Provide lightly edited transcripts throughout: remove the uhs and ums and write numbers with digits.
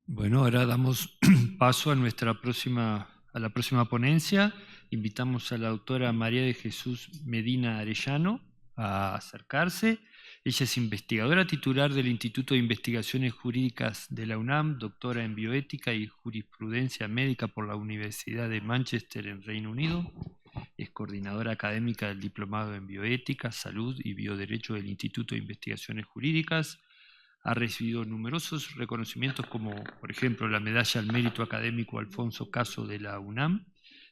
Bueno, ahora damos paso a la próxima ponencia. Invitamos a la doctora María de Jesús Medina Arellano a acercarse. Ella es investigadora titular del Instituto de Investigaciones Jurídicas de la UNAM, doctora en bioética y jurisprudencia médica por la Universidad de Manchester en Reino Unido. Es coordinadora académica del Diplomado en Bioética, Salud y Bioderecho del Instituto de Investigaciones Jurídicas. Ha recibido numerosos reconocimientos como, por ejemplo, la Medalla al Mérito Académico Alfonso Caso de la UNAM,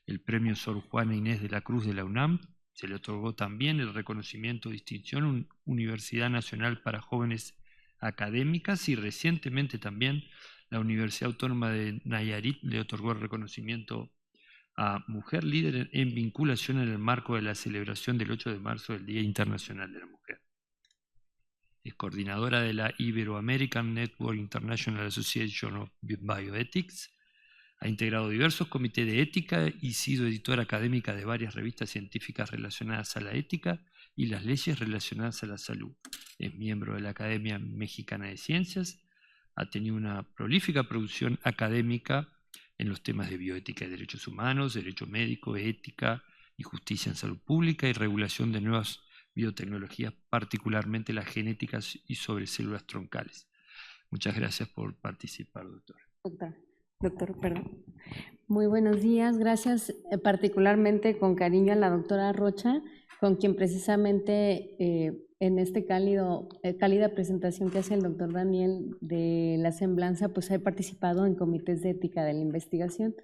el Premio Sor Juana Inés de la Cruz de la UNAM. Se le otorgó también el reconocimiento Distinción Universidad Nacional para Jóvenes Académicas y recientemente también la Universidad Autónoma de Nayarit le otorgó el reconocimiento a Mujer Líder en Vinculación en el marco de la celebración del 8 de marzo del Día Internacional de la Mujer. Es coordinadora de la Ibero-American Network International Association of Bioethics. Ha integrado diversos comités de ética y sido editora académica de varias revistas científicas relacionadas a la ética y las leyes relacionadas a la salud. Es miembro de la Academia Mexicana de Ciencias. Ha tenido una prolífica producción académica en los temas de bioética y derechos humanos, derecho médico, ética y justicia en salud pública y regulación de nuevas biotecnologías, particularmente las genéticas y sobre células troncales. Muchas gracias por participar, doctora. Doctor, perdón. Muy buenos días, gracias particularmente con cariño a la doctora Rocha, con quien precisamente en este cálida presentación que hace el doctor Daniel de la semblanza, pues he participado en comités de ética de la investigación,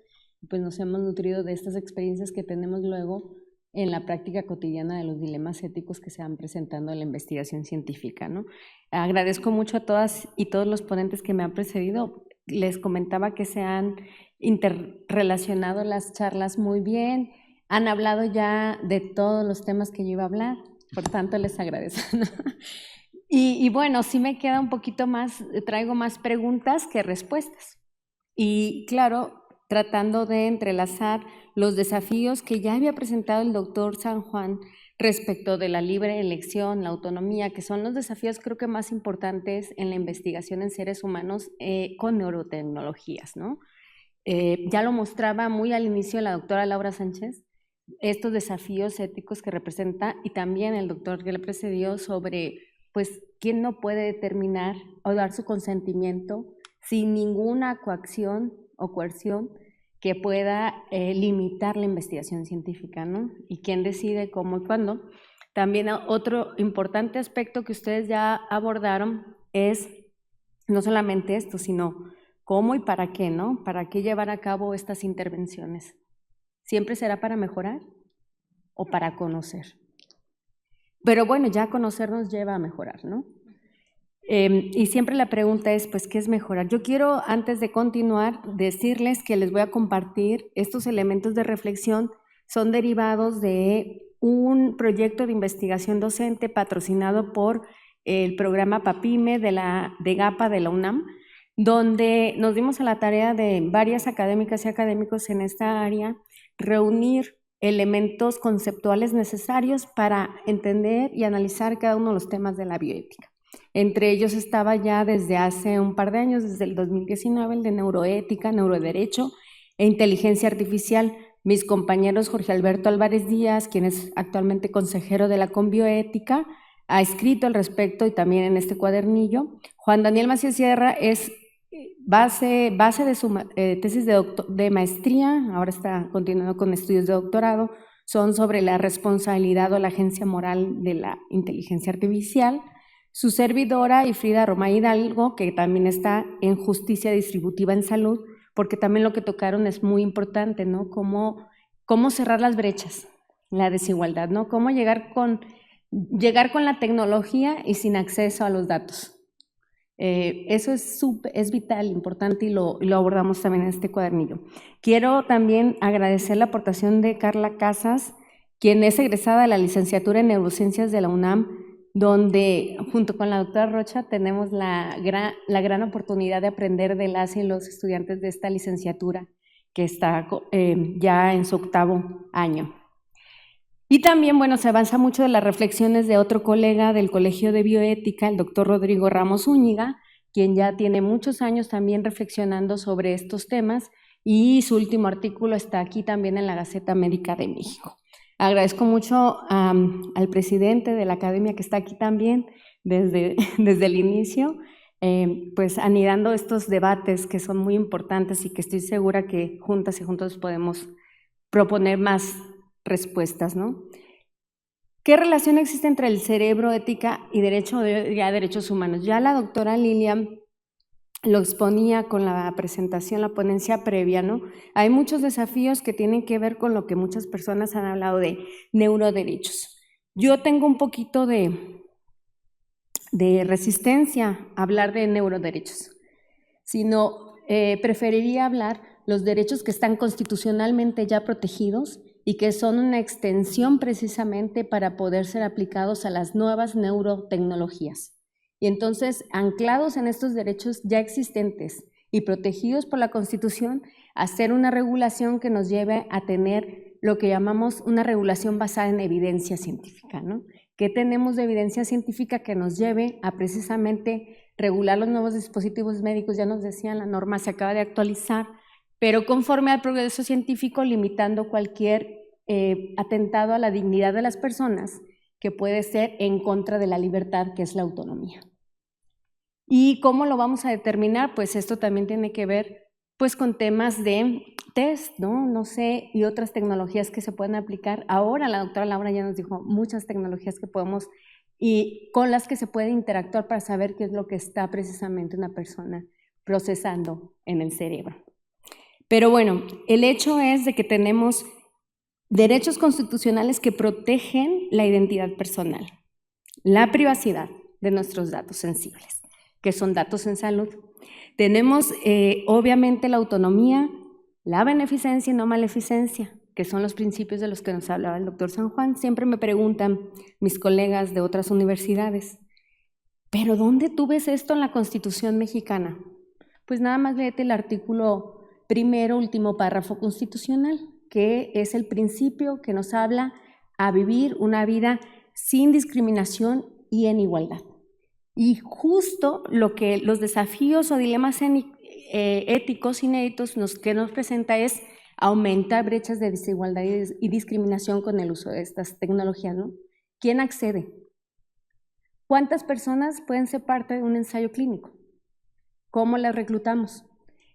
pues nos hemos nutrido de estas experiencias que tenemos luego en la práctica cotidiana de los dilemas éticos que se van presentando en la investigación científica, ¿no? Agradezco mucho a todas y todos los ponentes que me han precedido. Les comentaba que se han interrelacionado las charlas muy bien, han hablado ya de todos los temas que yo iba a hablar, por tanto les agradezco, ¿no? Y bueno, sí me queda un poquito más, traigo más preguntas que respuestas. Y claro, tratando de entrelazar los desafíos que ya había presentado el doctor San Juan respecto de la libre elección, la autonomía, que son los desafíos creo que más importantes en la investigación en seres humanos con neurotecnologías, ¿no? Ya lo mostraba muy al inicio la doctora Laura Sánchez, estos desafíos éticos que representa, y también el doctor que le precedió sobre, pues, quién no puede determinar o dar su consentimiento sin ninguna coacción o coerción que pueda limitar la investigación científica, ¿no? Y quién decide cómo y cuándo. También otro importante aspecto que ustedes ya abordaron es no solamente esto, sino cómo y para qué, ¿no? ¿Para qué llevar a cabo estas intervenciones? ¿Siempre será para mejorar o para conocer? Pero bueno, ya conocer nos lleva a mejorar, ¿no? Y siempre la pregunta es, pues, ¿qué es mejorar? Yo quiero, antes de continuar, decirles que les voy a compartir estos elementos de reflexión, son derivados de un proyecto de investigación docente patrocinado por el programa PAPIME de GAPA de la UNAM, donde nos dimos a la tarea de varias académicas y académicos en esta área, reunir elementos conceptuales necesarios para entender y analizar cada uno de los temas de la bioética. Entre ellos estaba ya desde hace un par de años, desde el 2019, el de neuroética, neuroderecho e inteligencia artificial. Mis compañeros Jorge Alberto Álvarez Díaz, quien es actualmente consejero de la Conbioética, ha escrito al respecto y también en este cuadernillo. Juan Daniel Macías Sierra es base de su tesis de maestría, ahora está continuando con estudios de doctorado, son sobre la responsabilidad o la agencia moral de la inteligencia artificial. Su servidora, Frida Romay Hidalgo, que también está en justicia distributiva en salud, porque también lo que tocaron es muy importante, ¿no? Cómo cerrar las brechas, la desigualdad, ¿no? Cómo llegar con la tecnología y sin acceso a los datos. Eso es vital, importante, y lo abordamos también en este cuadernillo. Quiero también agradecer la aportación de Carla Casas, quien es egresada de la licenciatura en Neurociencias de la UNAM, donde junto con la doctora Rocha tenemos la gran oportunidad de aprender de las y los estudiantes de esta licenciatura, que está ya en su 8º año. Y también, bueno, se avanza mucho de las reflexiones de otro colega del Colegio de Bioética, el doctor Rodrigo Ramos Zúñiga, quien ya tiene muchos años también reflexionando sobre estos temas, y su último artículo está aquí también en la Gaceta Médica de México. Agradezco mucho al presidente de la academia que está aquí también desde el inicio, pues anidando estos debates que son muy importantes y que estoy segura que juntas y juntos podemos proponer más respuestas, ¿no? ¿Qué relación existe entre el cerebro, ética y derechos humanos? Ya la doctora Lilian lo exponía con la presentación, la ponencia previa, ¿no? Hay muchos desafíos que tienen que ver con lo que muchas personas han hablado de neuroderechos. Yo tengo un poquito de resistencia a hablar de neuroderechos, sino preferiría hablar los derechos que están constitucionalmente ya protegidos y que son una extensión precisamente para poder ser aplicados a las nuevas neurotecnologías. Y entonces, anclados en estos derechos ya existentes y protegidos por la Constitución, hacer una regulación que nos lleve a tener lo que llamamos una regulación basada en evidencia científica, ¿no? ¿Qué tenemos de evidencia científica que nos lleve a precisamente regular los nuevos dispositivos médicos? Ya nos decían, la norma se acaba de actualizar, pero conforme al progreso científico, limitando cualquier atentado a la dignidad de las personas, que puede ser en contra de la libertad, que es la autonomía. ¿Y cómo lo vamos a determinar? Pues esto también tiene que ver pues con temas de test, no sé, y otras tecnologías que se pueden aplicar. Ahora la doctora Laura ya nos dijo muchas tecnologías que podemos y con las que se puede interactuar para saber qué es lo que está precisamente una persona procesando en el cerebro. Pero bueno, el hecho es de que tenemos derechos constitucionales que protegen la identidad personal, la privacidad de nuestros datos sensibles, que son datos en salud. Tenemos obviamente la autonomía, la beneficencia y no maleficencia, que son los principios de los que nos hablaba el doctor San Juan. Siempre me preguntan mis colegas de otras universidades, ¿pero dónde tú ves esto en la Constitución mexicana? Pues nada más léete el artículo primero, último párrafo constitucional, que es el principio que nos habla a vivir una vida sin discriminación y en igualdad. Y justo lo que los desafíos o dilemas éticos inéditos que nos presenta es aumentar brechas de desigualdad y discriminación con el uso de estas tecnologías, ¿no? ¿Quién accede? ¿Cuántas personas pueden ser parte de un ensayo clínico? ¿Cómo las reclutamos?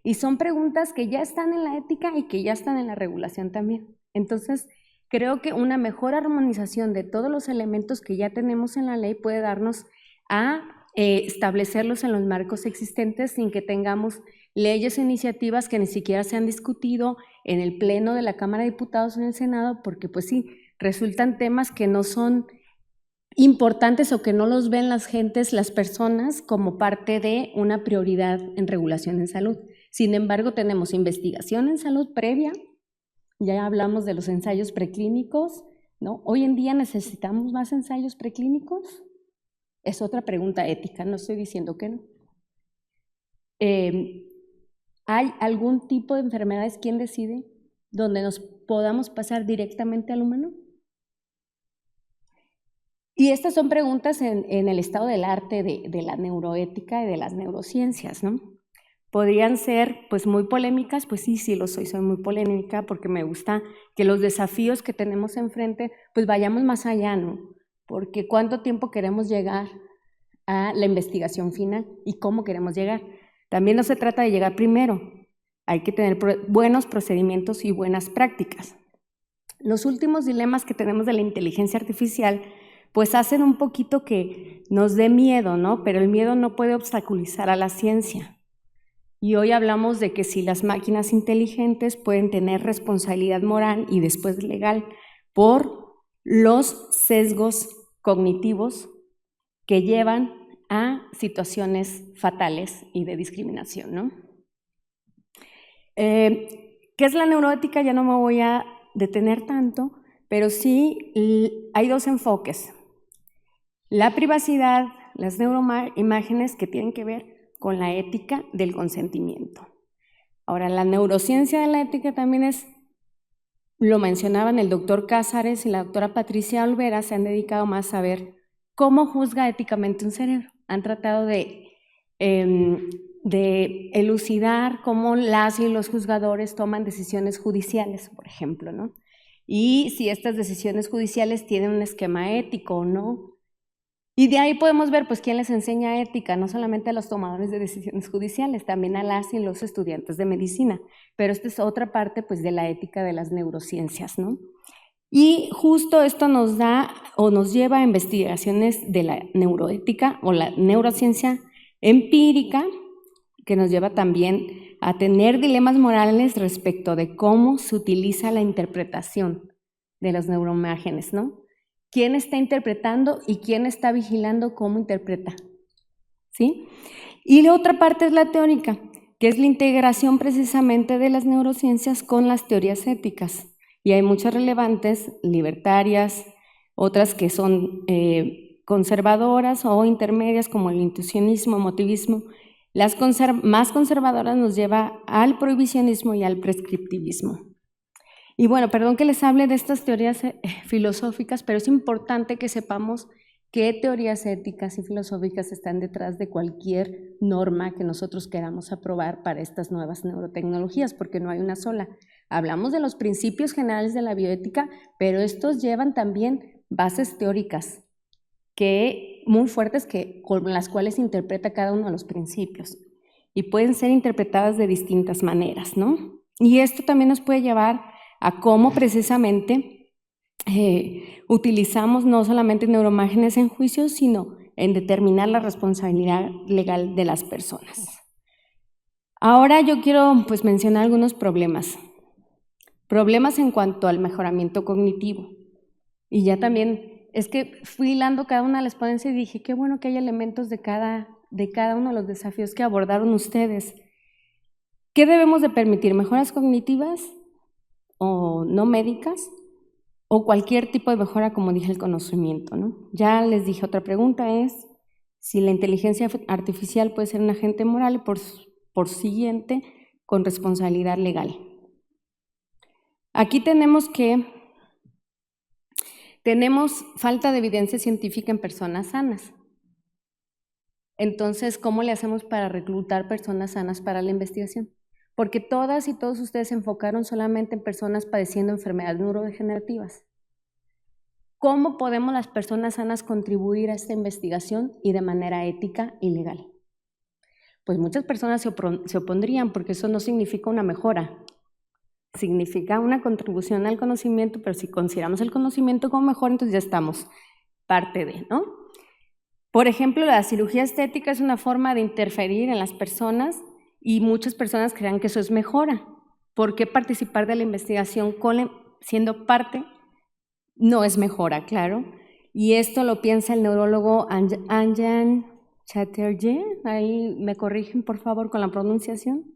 Y son preguntas que ya están en la ética y que ya están en la regulación también. Entonces, creo que una mejor armonización de todos los elementos que ya tenemos en la ley puede darnos a establecerlos en los marcos existentes sin que tengamos leyes e iniciativas que ni siquiera se han discutido en el Pleno de la Cámara de Diputados o en el Senado, porque pues sí, resultan temas que no son importantes o que no los ven las personas como parte de una prioridad en regulación en salud. Sin embargo, tenemos investigación en salud previa, ya hablamos de los ensayos preclínicos, ¿no? Hoy en día necesitamos más ensayos preclínicos. Es otra pregunta ética, no estoy diciendo que no. ¿Hay algún tipo de enfermedades, quién decide, donde nos podamos pasar directamente al humano? Y estas son preguntas en el estado del arte de la neuroética y de las neurociencias, ¿no? Podrían ser pues muy polémicas, pues sí lo soy muy polémica porque me gusta que los desafíos que tenemos enfrente pues vayamos más allá, ¿no? Porque ¿cuánto tiempo queremos llegar a la investigación final y cómo queremos llegar? También no se trata de llegar primero, hay que tener buenos procedimientos y buenas prácticas. Los últimos dilemas que tenemos de la inteligencia artificial pues hacen un poquito que nos dé miedo, ¿no? Pero el miedo no puede obstaculizar a la ciencia. Y hoy hablamos de que si las máquinas inteligentes pueden tener responsabilidad moral y después legal por los sesgos cognitivos que llevan a situaciones fatales y de discriminación, ¿no? ¿Qué es la neuroética? Ya no me voy a detener tanto, pero sí hay dos enfoques. La privacidad, las neuroimágenes que tienen que ver con la ética del consentimiento. Ahora, la neurociencia de la ética también lo mencionaban el doctor Cázares y la doctora Patricia Olvera, se han dedicado más a ver cómo juzga éticamente un cerebro. Han tratado de de elucidar cómo las y los juzgadores toman decisiones judiciales, por ejemplo, ¿no? Y si estas decisiones judiciales tienen un esquema ético o no. Y de ahí podemos ver, pues, quién les enseña ética, no solamente a los tomadores de decisiones judiciales, también a las y los estudiantes de medicina. Pero esta es otra parte, pues, de la ética de las neurociencias, ¿no? Y justo esto nos da o nos lleva a investigaciones de la neuroética o la neurociencia empírica, que nos lleva también a tener dilemas morales respecto de cómo se utiliza la interpretación de las neuroimágenes, ¿no? ¿Quién está interpretando y quién está vigilando cómo interpreta? ¿Sí? Y la otra parte es la teórica, que es la integración precisamente de las neurociencias con las teorías éticas. Y hay muchas relevantes, libertarias, otras que son conservadoras o intermedias, como el intuicionismo, emotivismo. Las más conservadoras nos lleva al prohibicionismo y al prescriptivismo. Y bueno, perdón que les hable de estas teorías filosóficas, pero es importante que sepamos qué teorías éticas y filosóficas están detrás de cualquier norma que nosotros queramos aprobar para estas nuevas neurotecnologías, porque no hay una sola. Hablamos de los principios generales de la bioética, pero estos llevan también bases teóricas muy fuertes con las cuales se interpreta cada uno de los principios y pueden ser interpretadas de distintas maneras, ¿no? Y esto también nos puede llevar a cómo precisamente utilizamos no solamente neuroimágenes en juicios, sino en determinar la responsabilidad legal de las personas. Ahora yo quiero pues mencionar algunos problemas en cuanto al mejoramiento cognitivo. Y ya también es que fui hilando cada una de las ponencias y dije, qué bueno que hay elementos de cada uno de los desafíos que abordaron ustedes. ¿Qué debemos de permitir? ¿Mejoras cognitivas o no médicas? O cualquier tipo de mejora, como dije, el conocimiento, ¿no? Ya les dije, otra pregunta es si la inteligencia artificial puede ser un agente moral y por siguiente con responsabilidad legal. Aquí tenemos falta de evidencia científica en personas sanas. Entonces, ¿cómo le hacemos para reclutar personas sanas para la investigación? Porque todas y todos ustedes se enfocaron solamente en personas padeciendo enfermedades neurodegenerativas. ¿Cómo podemos las personas sanas contribuir a esta investigación y de manera ética y legal? Pues muchas personas se opondrían porque eso no significa una mejora, significa una contribución al conocimiento, pero si consideramos el conocimiento como mejor, entonces ya estamos parte de, ¿no? Por ejemplo, la cirugía estética es una forma de interferir en las personas y muchas personas creen que eso es mejora. ¿Por qué participar de la investigación siendo parte? No es mejora, claro. Y esto lo piensa el neurólogo Anjan Chatterjee, ahí me corrigen por favor con la pronunciación.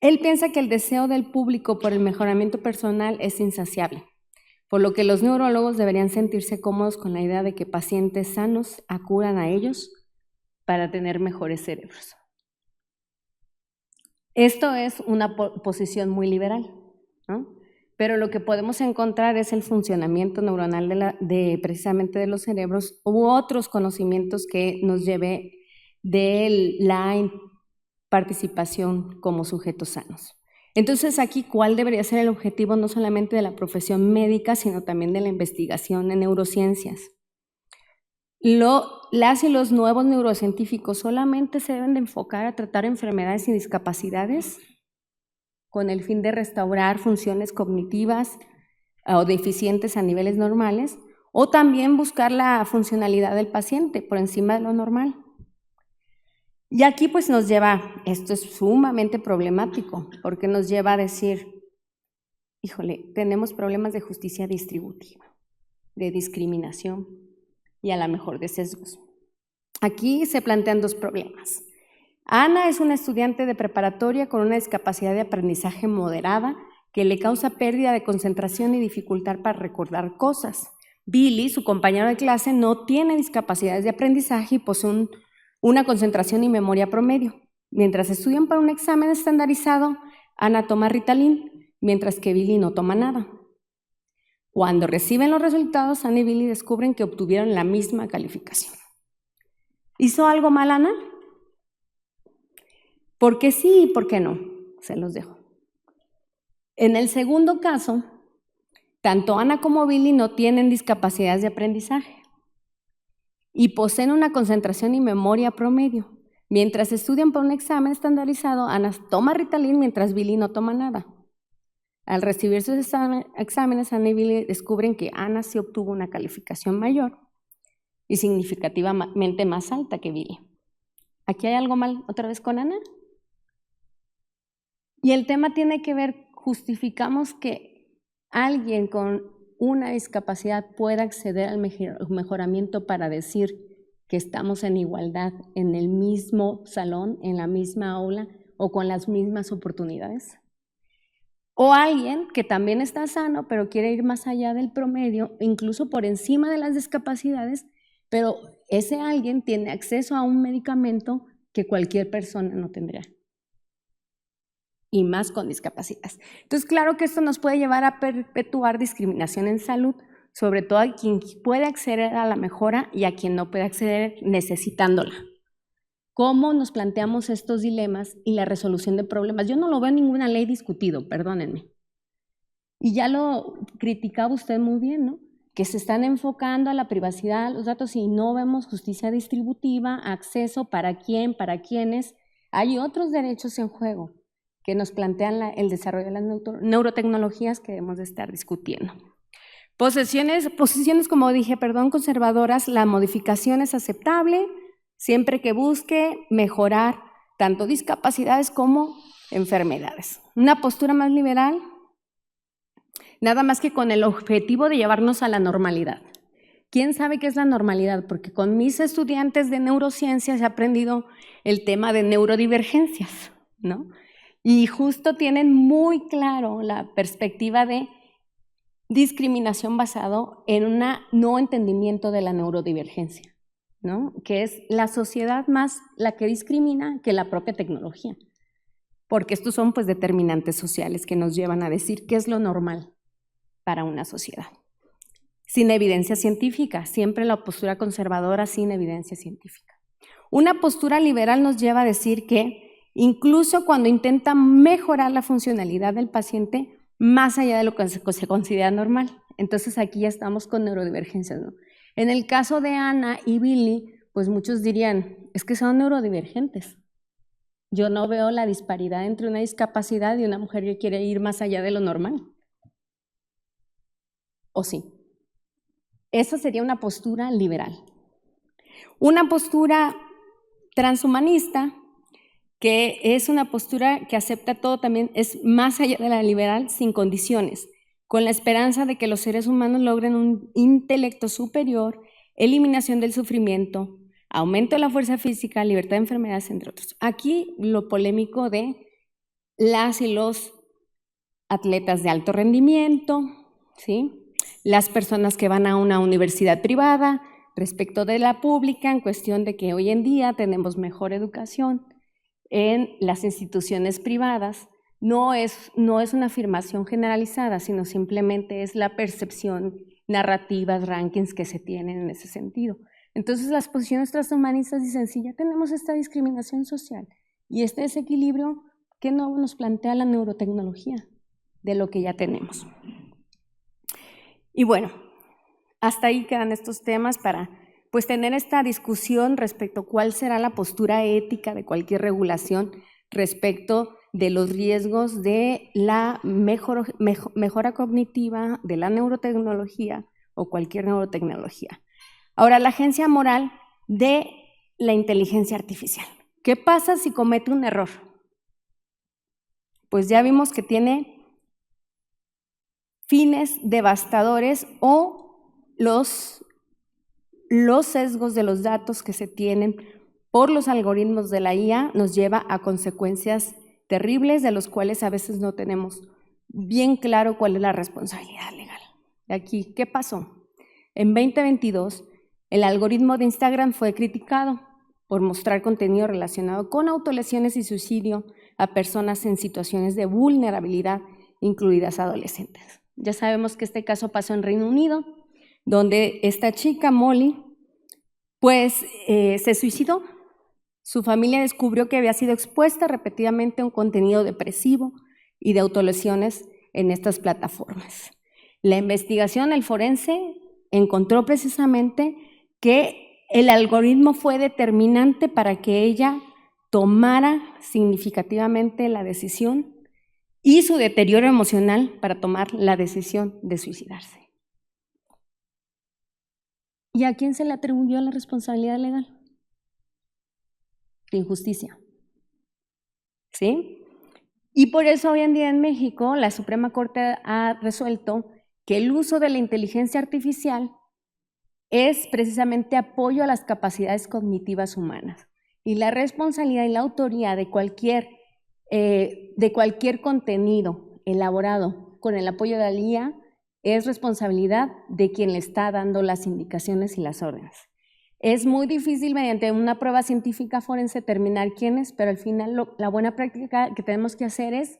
Él piensa que el deseo del público por el mejoramiento personal es insaciable, por lo que los neurólogos deberían sentirse cómodos con la idea de que pacientes sanos acudan a ellos para tener mejores cerebros. Esto es una posición muy liberal, ¿no? Pero lo que podemos encontrar es el funcionamiento neuronal precisamente de los cerebros u otros conocimientos que nos lleve de la participación como sujetos sanos. Entonces aquí, ¿cuál debería ser el objetivo no solamente de la profesión médica, sino también de la investigación en neurociencias? Las y los nuevos neurocientíficos solamente se deben de enfocar a tratar enfermedades y discapacidades con el fin de restaurar funciones cognitivas o deficientes a niveles normales, o también buscar la funcionalidad del paciente por encima de lo normal. Y aquí pues nos lleva, esto es sumamente problemático, porque nos lleva a decir, híjole, tenemos problemas de justicia distributiva, de discriminación y a lo mejor de sesgos. Aquí se plantean dos problemas. Ana es una estudiante de preparatoria con una discapacidad de aprendizaje moderada que le causa pérdida de concentración y dificultad para recordar cosas. Billy, su compañero de clase, no tiene discapacidades de aprendizaje y posee una concentración y memoria promedio. Mientras estudian para un examen estandarizado, Ana toma Ritalin, mientras que Billy no toma nada. Cuando reciben los resultados, Ana y Billy descubren que obtuvieron la misma calificación. ¿Hizo algo mal Ana? ¿Por qué sí y por qué no? Se los dejo. En el segundo caso, tanto Ana como Billy no tienen discapacidades de aprendizaje y poseen una concentración y memoria promedio. Mientras estudian para un examen estandarizado, Ana toma Ritalin mientras Billy no toma nada. Al recibir sus exámenes, Ana y Billy descubren que Ana sí obtuvo una calificación mayor y significativamente más alta que Billy. ¿Aquí hay algo mal otra vez con Ana? Y el tema tiene que ver, justificamos que alguien con una discapacidad pueda acceder al mejoramiento para decir que estamos en igualdad en el mismo salón, en la misma aula o con las mismas oportunidades. O alguien que también está sano, pero quiere ir más allá del promedio, incluso por encima de las discapacidades, pero ese alguien tiene acceso a un medicamento que cualquier persona no tendrá. Y más con discapacidades. Entonces, claro que esto nos puede llevar a perpetuar discriminación en salud, sobre todo a quien puede acceder a la mejora y a quien no puede acceder necesitándola. ¿Cómo nos planteamos estos dilemas y la resolución de problemas? Yo no lo veo en ninguna ley discutido, perdónenme. Y ya lo criticaba usted muy bien, ¿no? Que se están enfocando a la privacidad, a los datos y no vemos justicia distributiva, acceso para quién, para quiénes. Hay otros derechos en juego que nos plantean el desarrollo de las neurotecnologías que debemos de estar discutiendo. Posiciones como dije, conservadoras, la modificación es aceptable siempre que busque mejorar tanto discapacidades como enfermedades. Una postura más liberal, nada más que con el objetivo de llevarnos a la normalidad. ¿Quién sabe qué es la normalidad? Porque con mis estudiantes de neurociencias he aprendido el tema de neurodivergencias, ¿no? Y justo tienen muy claro la perspectiva de discriminación basado en un no entendimiento de la neurodivergencia, ¿no? Que es la sociedad más la que discrimina que la propia tecnología, porque estos son pues determinantes sociales que nos llevan a decir qué es lo normal para una sociedad. Sin evidencia científica, siempre la postura conservadora sin evidencia científica. Una postura liberal nos lleva a decir que incluso cuando intenta mejorar la funcionalidad del paciente, más allá de lo que se considera normal. Entonces aquí ya estamos con neurodivergencias, ¿no? En el caso de Ana y Billy, pues muchos dirían, es que son neurodivergentes. Yo no veo la disparidad entre una discapacidad y una mujer que quiere ir más allá de lo normal. ¿O sí? Esa sería una postura liberal. Una postura transhumanista, que es una postura que acepta todo también, es más allá de la liberal, sin condiciones, con la esperanza de que los seres humanos logren un intelecto superior, eliminación del sufrimiento, aumento de la fuerza física, libertad de enfermedades, entre otros. Aquí lo polémico de las y los atletas de alto rendimiento, ¿sí? Las personas que van a una universidad privada respecto de la pública, en cuestión de que hoy en día tenemos mejor educación en las instituciones privadas. No es una afirmación generalizada, sino simplemente es la percepción, narrativas, rankings que se tienen en ese sentido. Entonces las posiciones transhumanistas dicen, si ya tenemos esta discriminación social y este desequilibrio, ¿qué no nos plantea la neurotecnología de lo que ya tenemos? Y bueno, hasta ahí quedan estos temas para pues tener esta discusión respecto a cuál será la postura ética de cualquier regulación respecto de los riesgos de la mejora cognitiva, de la neurotecnología o cualquier neurotecnología. Ahora, la agencia moral de la inteligencia artificial. ¿Qué pasa si comete un error? Pues ya vimos que tiene fines devastadores o los sesgos de los datos que se tienen por los algoritmos de la IA nos lleva a consecuencias terribles de los cuales a veces no tenemos bien claro cuál es la responsabilidad legal. Aquí, ¿qué pasó? En 2022, el algoritmo de Instagram fue criticado por mostrar contenido relacionado con autolesiones y suicidio a personas en situaciones de vulnerabilidad, incluidas adolescentes. Ya sabemos que este caso pasó en Reino Unido, donde esta chica, Molly, pues se suicidó Su familia descubrió que había sido expuesta repetidamente a un contenido depresivo y de autolesiones en estas plataformas. La investigación, el forense, encontró precisamente que el algoritmo fue determinante para que ella tomara significativamente la decisión y su deterioro emocional para tomar la decisión de suicidarse. ¿Y a quién se le atribuyó la responsabilidad legal? De injusticia. ¿Sí? Y por eso hoy en día en México la Suprema Corte ha resuelto que el uso de la inteligencia artificial es precisamente apoyo a las capacidades cognitivas humanas. Y la responsabilidad y la autoría de cualquier contenido elaborado con el apoyo de la IA es responsabilidad de quien le está dando las indicaciones y las órdenes. Es muy difícil mediante una prueba científica forense determinar quién es, pero al final la buena práctica que tenemos que hacer es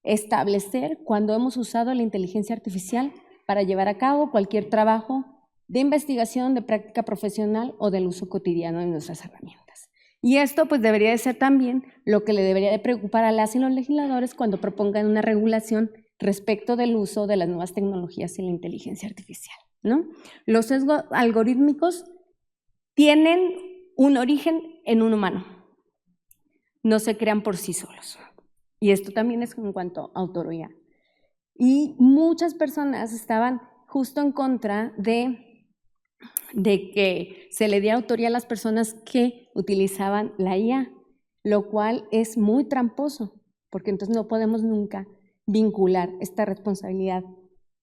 establecer cuando hemos usado la inteligencia artificial para llevar a cabo cualquier trabajo de investigación, de práctica profesional o del uso cotidiano de nuestras herramientas. Y esto pues debería de ser también lo que le debería de preocupar a las y los legisladores cuando propongan una regulación respecto del uso de las nuevas tecnologías y la inteligencia artificial, ¿no? Los sesgos algorítmicos tienen un origen en un humano, no se crean por sí solos. Y esto también es en cuanto a autoría. Y muchas personas estaban justo en contra de que se le diera autoría a las personas que utilizaban la IA, lo cual es muy tramposo, porque entonces no podemos nunca vincular esta responsabilidad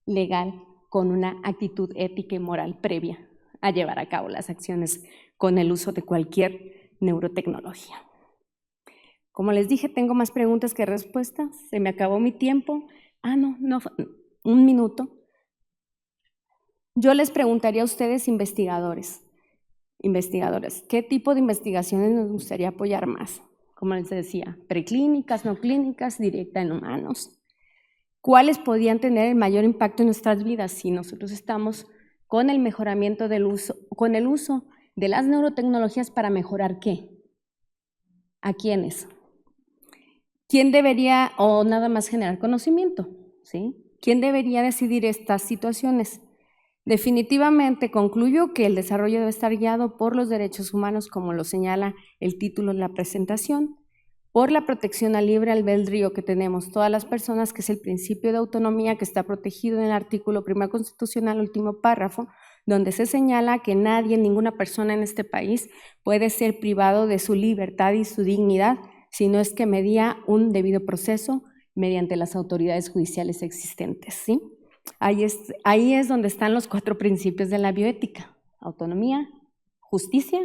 legal con una actitud ética y moral previa a llevar a cabo las acciones con el uso de cualquier neurotecnología. Como les dije, tengo más preguntas que respuestas. Se me acabó mi tiempo. No, un minuto. Yo les preguntaría a ustedes, investigadores, ¿qué tipo de investigaciones nos gustaría apoyar más? Como les decía, preclínicas, no clínicas, directa en humanos. ¿Cuáles podrían tener el mayor impacto en nuestras vidas si nosotros estamos con el mejoramiento del uso, con el uso de las neurotecnologías para mejorar qué? ¿A quiénes? ¿Quién debería, o nada más generar conocimiento? ¿Sí? ¿Quién debería decidir estas situaciones? Definitivamente concluyo que el desarrollo debe estar guiado por los derechos humanos, como lo señala el título de la presentación, por la protección al libre albedrío que tenemos todas las personas, que es el principio de autonomía que está protegido en el artículo 1 constitucional, último párrafo, donde se señala que nadie, ninguna persona en este país puede ser privado de su libertad y su dignidad si no es que medía un debido proceso mediante las autoridades judiciales existentes, ¿sí? Ahí es donde están los 4 principios de la bioética: autonomía, justicia,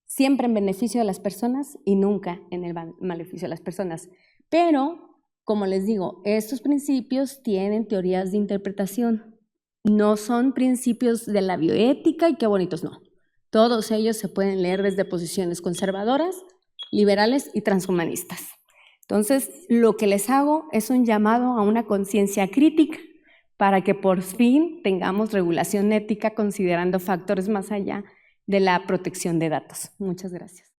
siempre en beneficio de las personas y nunca en el maleficio de las personas. Pero, como les digo, estos principios tienen teorías de interpretación. No son principios de la bioética y qué bonitos, no. Todos ellos se pueden leer desde posiciones conservadoras, liberales y transhumanistas. Entonces, lo que les hago es un llamado a una conciencia crítica para que por fin tengamos regulación ética considerando factores más allá de la protección de datos. Muchas gracias.